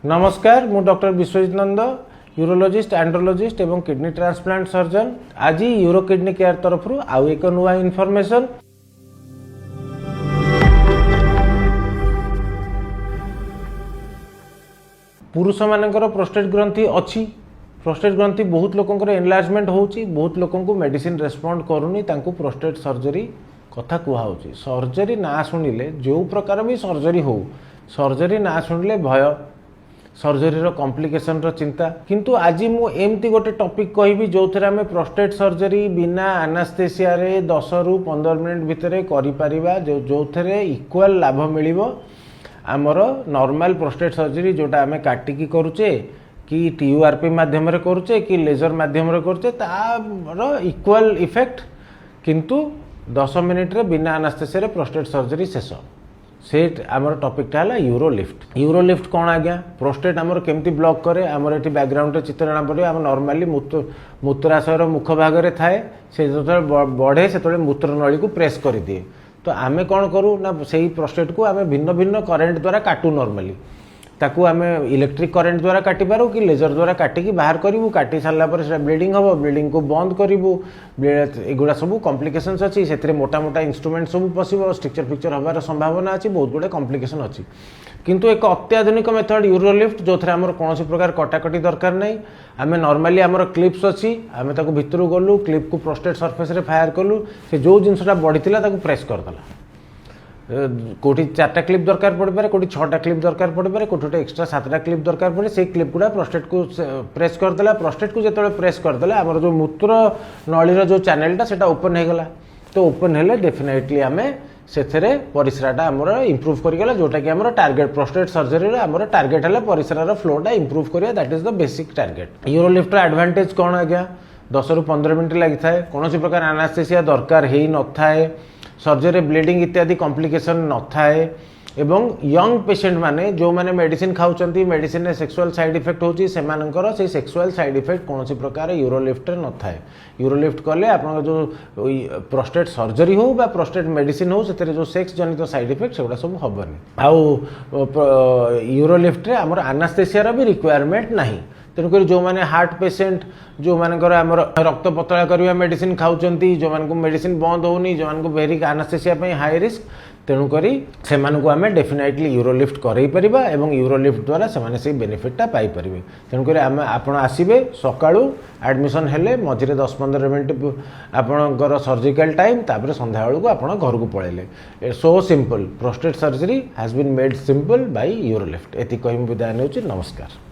नमस्कार मु डॉक्टर विश्वजित नंद urologist andrologist एवं किडनी ट्रांसप्लांट सर्जन। आज यूरो किडनी केयर तरफ आउ एक नुआ इनफॉरमेशन। पुरुष मानकर प्रोस्टेट ग्रंथि अच्छी। प्रोस्टेट ग्रंथि बहुत लोकंकर एनलार्जमेंट होउची, बहुत लोकंकु मेडिसिन रेस्पोंड करूनी, तांकु प्रोस्टेट सर्जरी कथा कुहाउची। सर्जरी ना शुणिले जो प्रकार भी सर्जरी हो, सर्जरी ना शुणिले भय, सर्जरी रो कॉम्प्लिकेशन रो चिंता। किंतु आज मु एमती गोटे टॉपिक कहबी जो थरे हमें प्रोस्टेट सर्जरी बिना एनास्थेसिया रे 10 रु 15 मिनिट भितरे करि परिबा, जो थरे इक्वल लाभ मिलिबो आमर नॉर्मल प्रोस्टेट सर्जरी जोटा आमे काटिकी करूचे कि टीयूआरपी माध्यम रे करूचे कि लेजर माध्यम रे करूचे तार इक्वल इफेक्ट। किंतु 10 मिनिट रे बिना एनास्थेसिया रे प्रोस्टेट सर्जरी शेष। से आमर टॉपिकटा है यूरोलिफ्ट। यूरोलिफ्ट कौन आज्ञा? प्रोस्टेट आमर केमती ब्लॉक करे आमर ये बैकग्राउंड चित्र जना पड़े। आम नॉर्मली मूत्राशयर मुख भाग में थाए, से जो बढ़े से मूत्र नली को प्रेस कर दिए। तो आम कौन करूँ ना से प्रोस्टेट को आम भिन्न भिन्न करेन्ट द्वारा काटू। नॉर्मली ताकू आम इलेक्ट्रिक करेन्ट द्वारा काटी पारू कि लेजर द्वारा काटिकी बाहर करूँ। काटी सारा ब्लीडिंग हम, ब्लीडिंग को बंद करूँ। एगुड़ा सब कॉम्प्लिकेशंस अच्छी, से मोटा मोटा इंस्ट्रूमेंट सब पशिबो, स्ट्रक्चर पिक्चर हबार संभावना अच्छी, बहुत गुड़े कॉम्प्लिकेशन अच्छी। किंतु एक अत्याधुनिक मेथड यूरोलिफ्ट जो थे आमर कौन प्रकार कटाकटी दरकार नहीं। आम नॉर्मली आमर क्लिप्स अच्छी, आम ताकू भितर गलु, क्लिप को प्रोस्टेट सरफेस रे फायर कलु, से जो जिनसा बढ़ी ताकू प्रेस करदेला। कोटी 4टा क्लिप दरकार पड़ पारे, कोटी 6टा क्लिप दरकार पड़ पारे, कोटी एक्स्ट्रा 7टा क्लिप दरकार पड़े। से क्लिप गुड़ा प्रोस्टेट को प्रेस करदेला। प्रोस्टेट को जो प्रेस करदेला आमर जो मूत्र नलीर जो चैनलटा से ओपन हो गला। तो ओपन हेले डेफिनेटली आम से परिस्राटा आमर इम्प्रूव करगला, जोटा कि आमर टार्गेट प्रोस्टेट सर्जरी आमर टार्गेट है परिस्रार फ्लोटा इम्प्रूव करिया। That is the basic target. यूरोलिफ्टर एडवांटेज कौन आज्ञा? 10 रु 15 मिनिट लगी थाए, कौन प्रकार एनास्थेसिया दरकार ही न थाए, सर्जरी ब्लीडिंग इत्यादि कॉम्प्लिकेशन न थाए। एवं यंग पेशेंट माने जो माने मेडिसिन खाउचंती, मेडिसिन ने सेक्सुअल साइड इफेक्ट होची, सेमानकर से सेक्सुअल साइड इफेक्ट कौन प्रकार यूरोलिफ्ट न थाए। यूरोलिफ्ट कले आपन जो प्रोस्टेट सर्जरी हो बा प्रोस्टेट मेडिसिन हो से जो सेक्स जनित साइड इफेक्ट सेगुड़ा सब हबनी। आउ यूरोलिफ्ट रे हमर एनास्थेसिया भी रिक्वायरमेंट नहीं। तेणुक जो मैंने हार्ट पेसेंट, जो मानकर आमर रक्त पतला करवा मेडिसिन खाउचंती, जो मानक मेडिसिन बंद होनी, जो मानक भेरी एनास्थेसिया पे हाई रिस्क, तेणुक से आम डेफिनेटली यूरोलिफ्ट करई परिबा एवं यूरोलिफ्ट द्वारा से बेनिफिटा पाई परिबे। तेणुक आम आपण आसिबे सकाळू एडमिशन हेले मझिरे 10-15 मिनिट आपणकर सर्जिकल टाइम, तापर संध्या बेलू आपण घर को पळेले। So simple prostate surgery has been made simple by Urolift. एति कहि विदाय नेउची। नमस्कार।